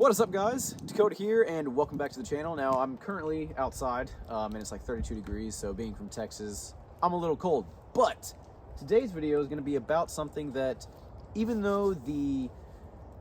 What is up, guys? Dakota here, and welcome back to the channel. Now, I'm currently outside, and it's like 32 degrees, so being from Texas, I'm a little cold. But today's video is going to be about something that, even though the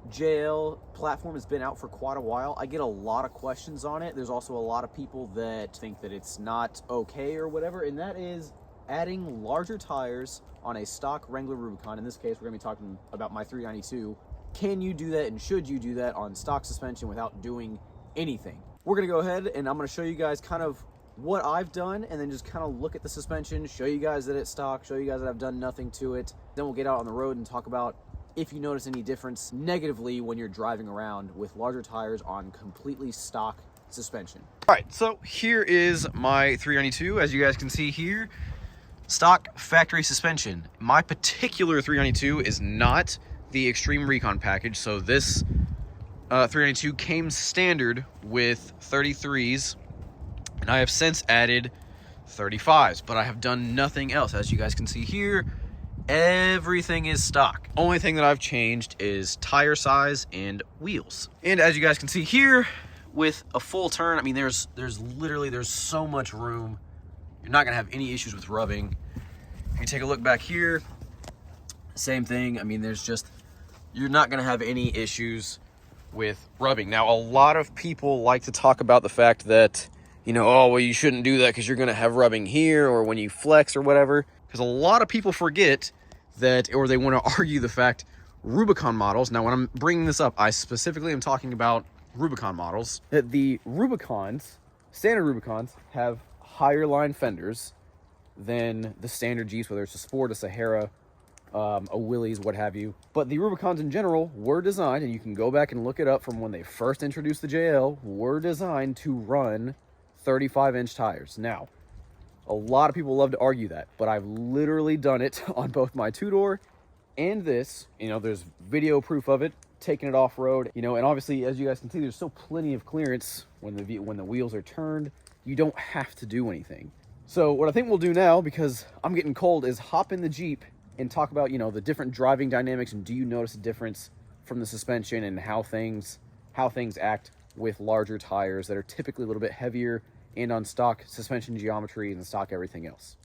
JL platform has been out for quite a while, I get a lot of questions on it. There's also a lot of people that think that it's not okay or whatever, and that is adding larger tires on a stock Wrangler Rubicon. In this case, we're going to be talking about my 392. Can you do that, and should you do that on stock suspension without doing anything? We're gonna go ahead and I'm gonna show you guys kind of what I've done, and then just kind of look at the suspension, show you guys that it's stock, show you guys that I've done nothing to it. Then we'll get out on the road and talk about if you notice any difference negatively when you're driving around with larger tires on completely stock suspension. All right, so here is my 392. As you guys can see here, stock factory suspension. My particular 392 is not the Extreme Recon package, so this 392 came standard with 33s, and I have since added 35s, but I have done nothing else. As you guys can see here, everything is stock. Only thing that I've changed is tire size and wheels. And as you guys can see here, with a full turn, I mean, there's so much room. You're not gonna have any issues with rubbing. If you take a look back here, same thing. I mean, you're not going to have any issues with rubbing. Now, a lot of people like to talk about the fact that, you know, oh, well, you shouldn't do that because you're going to have rubbing here or when you flex or whatever. Because a lot of people forget that, or they want to argue the fact, Rubicon models. Now, when I'm bringing this up, I specifically am talking about Rubicon models. That the Rubicons, standard Rubicons, have higher line fenders than the standard Jeeps, whether it's a Sport, a Sahara, a Willys, what have you. But the Rubicons in general were designed, and you can go back and look it up from when they first introduced the JL, were designed to run 35-inch tires. Now, a lot of people love to argue that, but I've literally done it on both my two-door and this. You know, there's video proof of it, taking it off-road, you know, and obviously, as you guys can see, there's still plenty of clearance when the wheels are turned. You don't have to do anything. So what I think we'll do now, because I'm getting cold, is hop in the Jeep and talk about, you know, the different driving dynamics, and do you notice a difference from the suspension and how things act with larger tires that are typically a little bit heavier and on stock suspension geometry and stock everything else.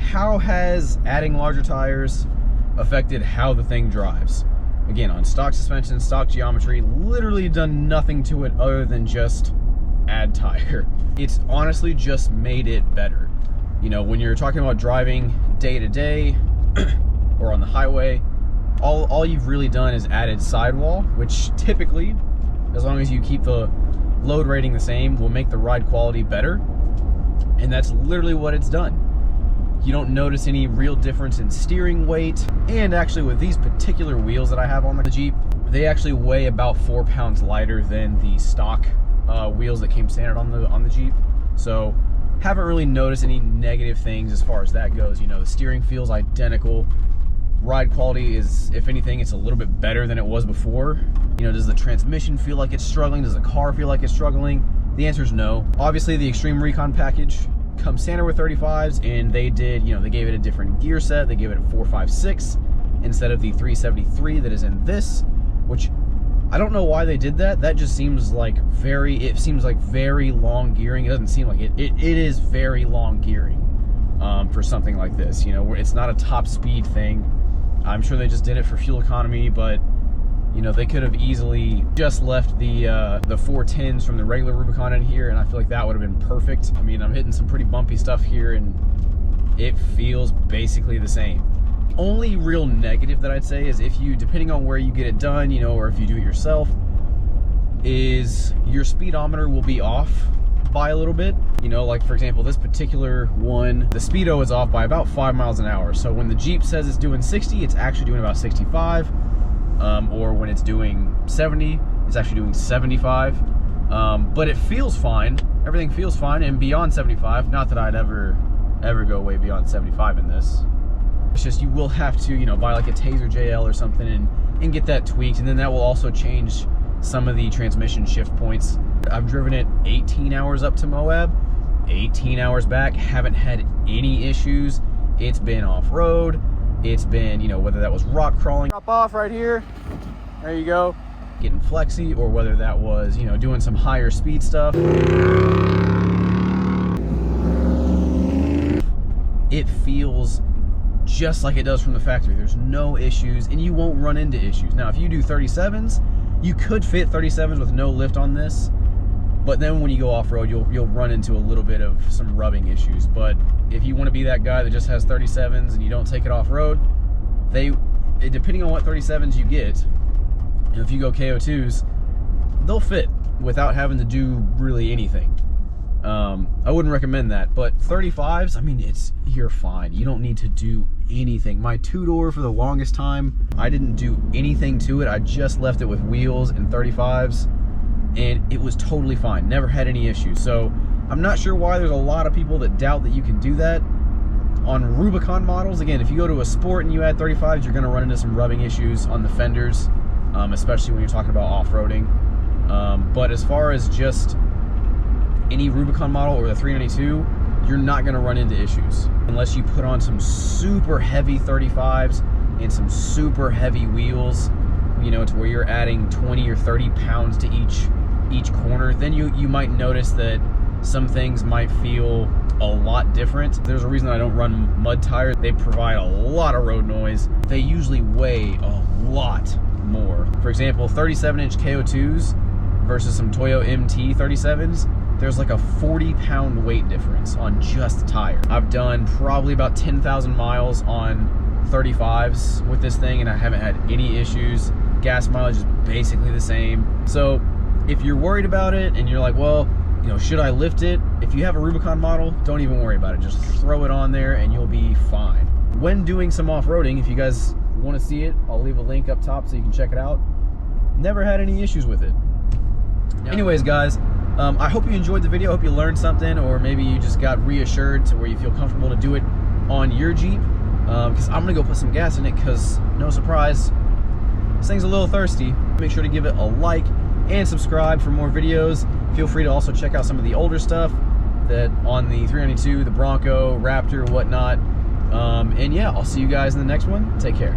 How has adding larger tires affected how the thing drives? Again, on stock suspension, stock geometry, literally done nothing to it other than just add tire. It's honestly just made it better. You know, when you're talking about driving day to day or on the highway, all you've really done is added sidewall, which typically, as long as you keep the load rating the same, will make the ride quality better. And that's literally what it's done. You don't notice any real difference in steering weight. And actually, with these particular wheels that I have on the Jeep, they actually weigh about 4 pounds lighter than the stock wheels that came standard on the Jeep. So haven't really noticed any negative things as far as that goes. You know, the steering feels identical. Ride quality is, if anything, it's a little bit better than it was before. You know, does the transmission feel like it's struggling? Does the car feel like it's struggling? The answer is no. Obviously, the Extreme Recon package comes standard with 35s, and they did, you know, they gave it a different gear set. They gave it a 456 instead of the 373 that is in this, which I don't know why they did that. That just seems like it seems like very long gearing. It doesn't seem like it is very long gearing for something like this. You know, where it's not a top speed thing. I'm sure they just did it for fuel economy, but you know, they could have easily just left the 410s from the regular Rubicon in here, and I feel like that would have been perfect. I mean, I'm hitting some pretty bumpy stuff here, and it feels basically the same. Only real negative that I'd say is if you, depending on where you get it done, you know, or if you do it yourself, is your speedometer will be off by a little bit. You know, like for example, this particular one, the speedo is off by about 5 miles an hour. So when the Jeep says it's doing 60, it's actually doing about 65. Or when it's doing 70, it's actually doing 75. But it feels fine. Everything feels fine, and beyond 75, not that I'd ever go way beyond 75 in this. It's just you will have to, you know, buy like a Taser JL or something and get that tweaked, and then that will also change some of the transmission shift points. I've driven it 18 hours up to Moab, 18 hours back, haven't had any issues. It's been off-road. It's been, you know, whether that was rock crawling, drop off right here, there you go, getting flexy, or whether that was, you know, doing some higher speed stuff. It feels just like it does from the factory. There's no issues, and you won't run into issues. Now, if you do 37s, you could fit 37s with no lift on this, but then when you go off-road, you'll run into a little bit of some rubbing issues. But if you want to be that guy that just has 37s and you don't take it off-road, depending on what 37s you get, and if you go KO2s, they'll fit without having to do really anything. I wouldn't recommend that, but 35s, I mean, you're fine. You don't need to do anything. My two-door, for the longest time, I didn't do anything to it. I just left it with wheels and 35s, and it was totally fine. Never had any issues. So I'm not sure why there's a lot of people that doubt that you can do that. On Rubicon models, again, if you go to a sport and you add 35s, you're gonna run into some rubbing issues on the fenders, especially when you're talking about off-roading. But as far as just any Rubicon model or the 392, you're not gonna run into issues unless you put on some super heavy 35s and some super heavy wheels, you know, to where you're adding 20 or 30 pounds to each corner. Then you might notice that some things might feel a lot different. There's a reason I don't run mud tires. They provide a lot of road noise. They usually weigh a lot more. For example, 37-inch KO2s versus some Toyo MT 37s, there's like a 40-pound weight difference on just the tire. I've done probably about 10,000 miles on 35s with this thing, and I haven't had any issues. Gas mileage is basically the same. So if you're worried about it and you're like, well, you know, should I lift it? If you have a Rubicon model, don't even worry about it. Just throw it on there and you'll be fine. When doing some off-roading, if you guys want to see it, I'll leave a link up top so you can check it out. Never had any issues with it. Anyways, guys, I hope you enjoyed the video. I hope you learned something, or maybe you just got reassured to where you feel comfortable to do it on your Jeep. Because I'm going to go put some gas in it, because no surprise, this thing's a little thirsty. Make sure to give it a like and subscribe for more videos. Feel free to also check out some of the older stuff that on the 392, the Bronco, Raptor, whatnot. And yeah, I'll see you guys in the next one. Take care.